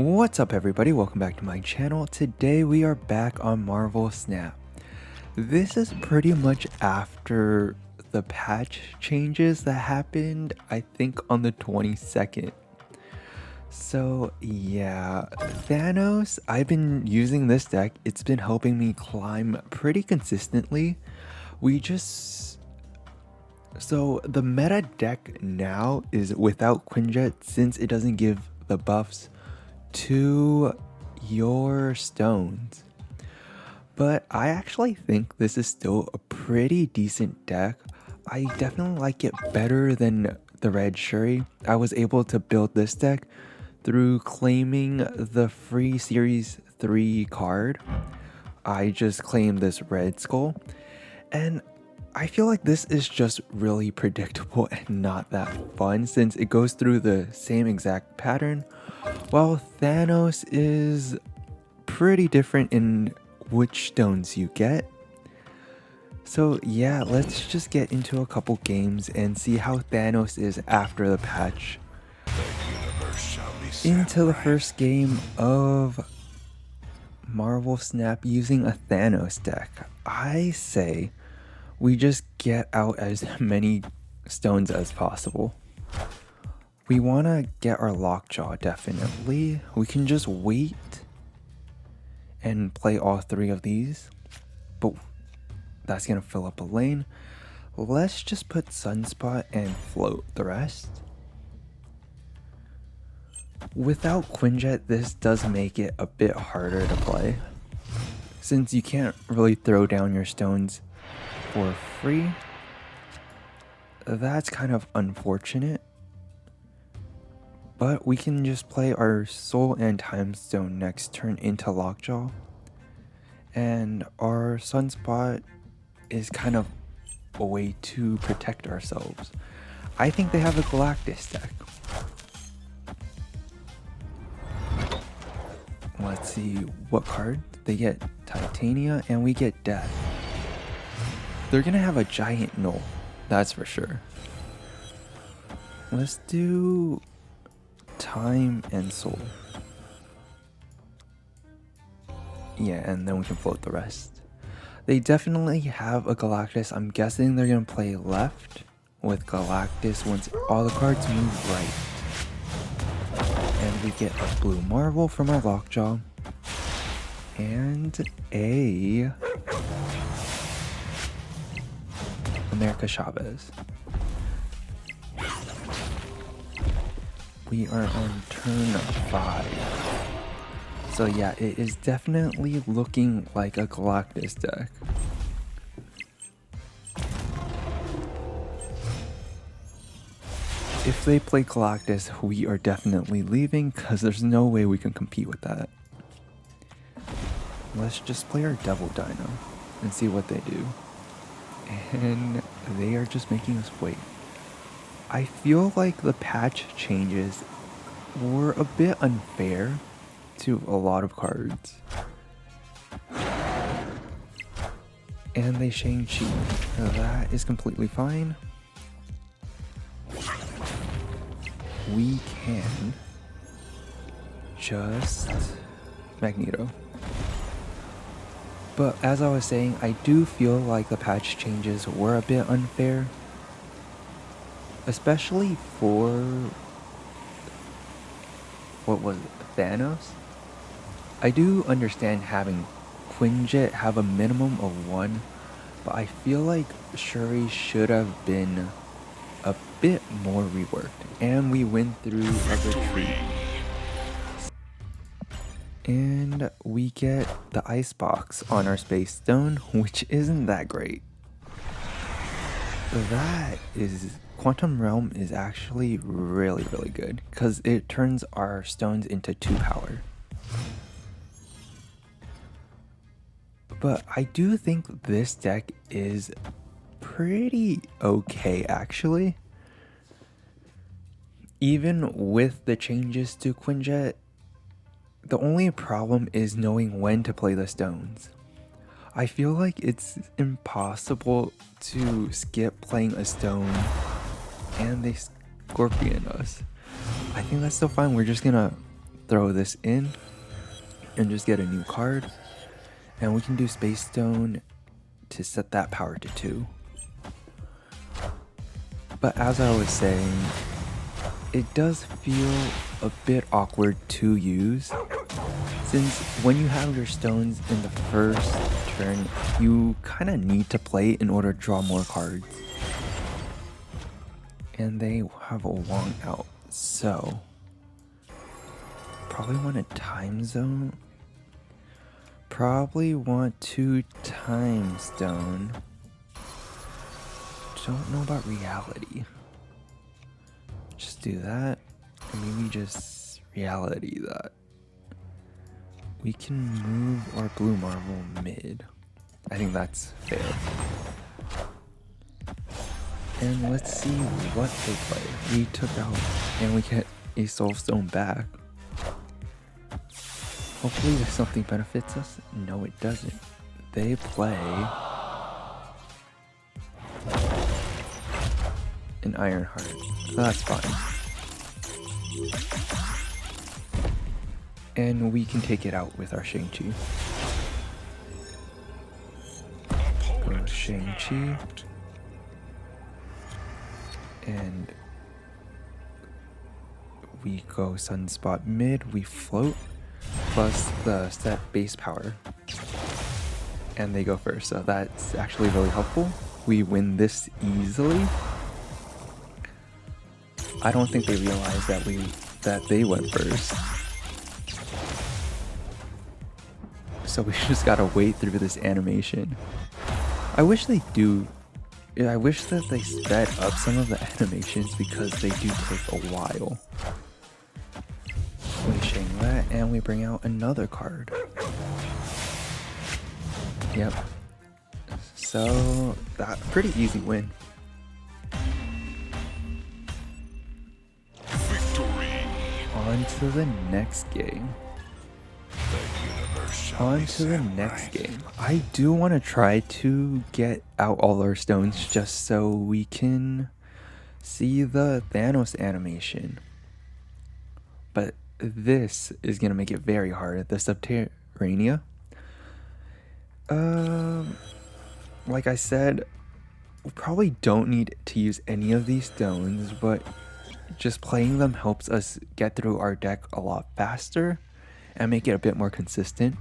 What's up everybody, welcome back to my channel. Today we are back on Marvel Snap. This is pretty much after the patch changes that happened, I think on the 22nd. So yeah, Thanos, I've been using this deck. It's been helping me climb pretty consistently. So the meta deck now is without Quinjet since it doesn't give the buffs to your stones. But I actually think this is still a pretty decent deck. I definitely like it better than the red Shuri. I was able to build this deck through claiming the free series 3 card. I just claimed this red skull, and I feel like this is just really predictable and not that fun since it goes through the same exact pattern, while Thanos is pretty different in which stones you get. So yeah, let's just get into a couple games and see how Thanos is after the patch. Into the first game of Marvel Snap using a Thanos deck. I say we just get out as many stones as possible. We want to get our Lockjaw definitely. We can just wait and play all 3 of these, but that's going to fill up a lane. Let's just put Sunspot and float the rest. Without Quinjet, this does make it a bit harder to play, since you can't really throw down your stones for free. That's kind of unfortunate, but we can just play our Soul and Time Stone next turn into Lockjaw, and our Sunspot is kind of a way to protect ourselves. I think they have a Galactus deck. Let's see what card they get. Titania, and we get Death. They're gonna have a giant null, that's for sure. Let's do Time and Soul. Yeah, and then we can float the rest. They definitely have a Galactus. I'm guessing they're gonna play left with Galactus once all the cards move right. And we get a blue Marvel from our Lockjaw and a America Chavez. We are on turn 5. So yeah, it is definitely looking like a Galactus deck. If they play Galactus, we are definitely leaving because there's no way we can compete with that. Let's just play our Devil Dino and see what they do. And they are just making us wait. I feel like the patch changes were a bit unfair to a lot of cards. And they Shang-Chi. That is completely fine. We can just Magneto. But as I was saying, I do feel like the patch changes were a bit unfair, especially for, what was it, Thanos? I do understand having Quinjet have a minimum of 1, but I feel like Shuri should have been a bit more reworked, and we went through a retreat. And we get the Icebox on our Space Stone, which isn't that great. Quantum Realm is actually really good, because it turns our stones into 2 power. But I do think this deck is pretty okay actually. Even with the changes to Quinjet, the only problem is knowing when to play the stones. I feel like it's impossible to skip playing a stone and they Scorpion us. I think that's still fine. We're just gonna throw this in and just get a new card. And we can do Space Stone to set that power to 2. But as I was saying, it does feel a bit awkward to use, since when you have your stones in the first turn, you kind of need to play in order to draw more cards. And they have a long out, so probably want a time zone. Probably want 2 time stone. Don't know about reality. Just do that, and maybe just reality that. We can move our blue marble mid. I think that's fair. And let's see what they play. We took out, and we get a soul stone back. Hopefully something benefits us. No, it doesn't. They play an Iron Heart. So that's fine. And we can take it out with our Shang-Chi. Go Shang-Chi. And we go Sunspot mid, we float, plus the set base power. And they go first, so that's actually really helpful. We win this easily. I don't think they realized that they went first. So we just gotta wait through this animation. I wish they do. I wish that they sped up some of the animations because they do take a while. We shang that and we bring out another card. Yep. So that pretty easy win. Victory. On to the next game. On to the next game. I do want to try to get out all our stones just so we can see the Thanos animation. But this is going to make it very hard. The Subterranea. Like I said, we probably don't need to use any of these stones, but just playing them helps us get through our deck a lot faster and make it a bit more consistent.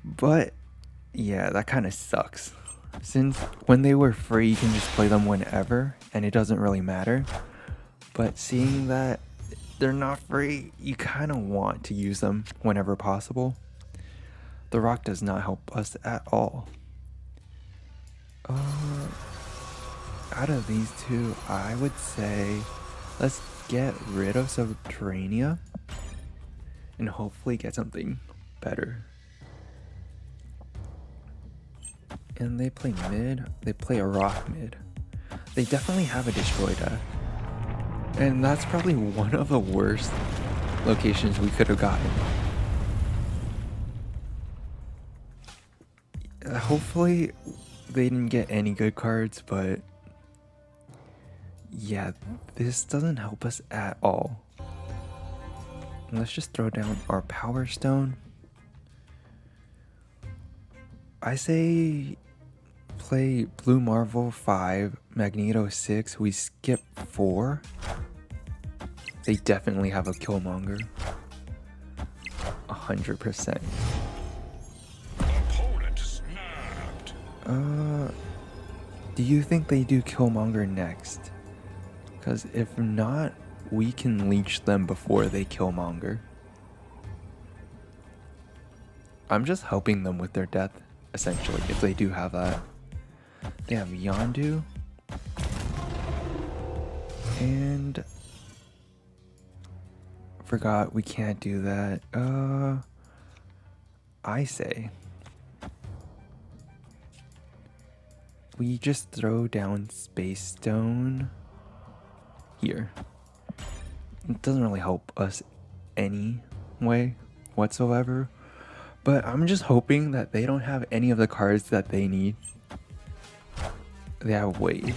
But yeah, that kind of sucks, since when they were free you can just play them whenever and it doesn't really matter. But seeing that they're not free, you kind of want to use them whenever possible. The rock does not help us at all. Out of these two, I would say let's get rid of Subterranea and hopefully get something better. And they play mid. They play a rock mid. They definitely have a destroy deck. And that's probably one of the worst locations we could have gotten. Hopefully they didn't get any good cards, but yeah, this doesn't help us at all. Let's just throw down our Power Stone. I say play Blue Marvel 5, Magneto 6, we skip 4. They definitely have a Killmonger. 100%. Do you think they do Killmonger next? Because if not, we can leech them before they Killmonger. I'm just helping them with their death, essentially, if they do have that. They have Yondu. And forgot we can't do that. I say we just throw down Space Stone here. It doesn't really help us any way whatsoever, but I'm just hoping that they don't have any of the cards that they need. They have Wave.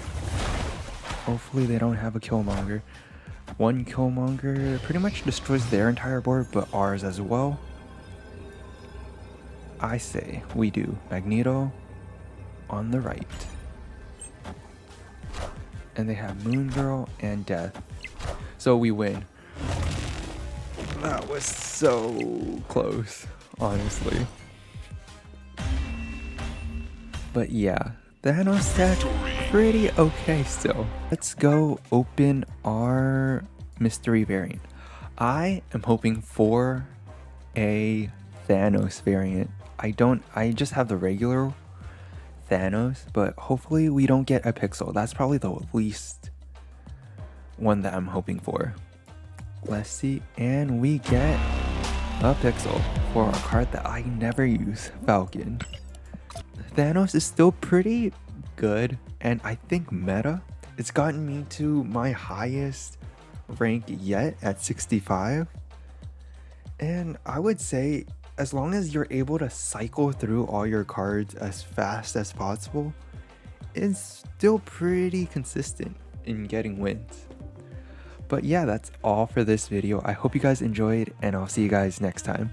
Hopefully they don't have a Killmonger. One Killmonger pretty much destroys their entire board, but ours as well. I say we do Magneto on the right. And they have Moon Girl and Death. So we win. That was so close, honestly. But yeah, Thanos deck pretty okay still. Let's go open our mystery variant. I am hoping for a Thanos variant. I just have the regular Thanos, but hopefully we don't get a Pixel. That's probably the least one that I'm hoping for. Let's see, and we get a Pixel for a card that I never use, Falcon. Thanos is still pretty good, and I think meta, it's gotten me to my highest rank yet at 65. And I would say as long as you're able to cycle through all your cards as fast as possible, it's still pretty consistent in getting wins. But yeah, that's all for this video. I hope you guys enjoyed, and I'll see you guys next time.